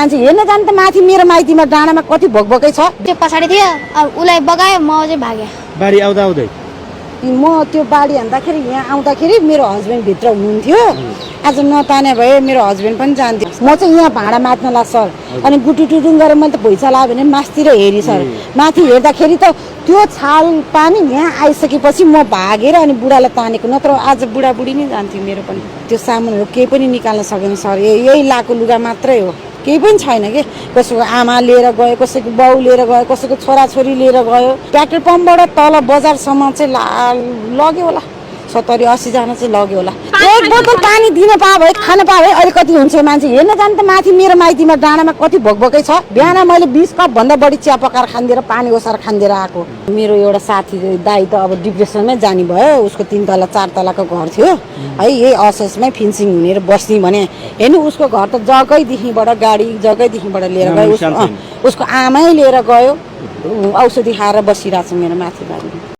मान्छे हेर्न जानु त माथि मेरो माइतीमा डाँडामा कति भोकभोकै छ। त्यो पछाडि थियो, उसलाई बगायो, म चाहिँ भागेँ। बाढी आउँदै म त्यो बाढी हान्दाखेरि यहाँ आउँदाखेरि मेरो हस्बेन्ड भित्र हुनुहुन्थ्यो। आज नताने भए मेरो हस्बेन्ड पनि जान्थ्यो। म चाहिँ यहाँ भाँडा माझ्न लाग्छ सर, अनि गुटु टुटुङ गरेर मैले त भुइँचा लाग्यो भने मास्तिर हेरेँ सर। माथि हेर्दाखेरि त त्यो छाल पानी यहाँ आइसकेपछि म भागेर अनि बुढालाई तानेको, नत्र आज बुढाबुढी नै जान्थ्यो मेरो पनि। त्यो सामानहरू केही पनि निकाल्न सकेन सर, यही लाएको लुगा मात्रै हो, केही पनि छैन कि। कसैको आमा लिएर गयो, कसैको बाउ लिएर गयो, कसैको छोराछोरी लिएर गयो। ट्र्याक्टर पम्पबाट तल बजारसम्म चाहिँ लग्यो होला, 70-80 जना चाहिँ लग्यो होला। एक बोतल पानी दिन पाए भए, खान पाए भए अहिले कति हुन्छ मान्छे हेर्न जानु त माथि मेरो माइतीमा डाँडामा कति भोकभोकै छ। बिहान मैले 20 कप भन्दा बढी चिया पकाएर खान्दिएर पानी ओसार खान्दिएर आएको। मेरो एउटा साथी दाइ त अब डिप्रेसनमै जाने भयो, उसको 3 तला 4 तलाको घर थियो है, यही असोजमै फिन्सिङ हुनेर बस्ने भने हेर्नु उसको घर त जग्गैदेखिबाट गाडी जग्गैदेखिबाट लिएर गयो। उसको आमै लिएर गयो, औषधि खाएर बसिरहेको छ मेरो माथि बारीमा।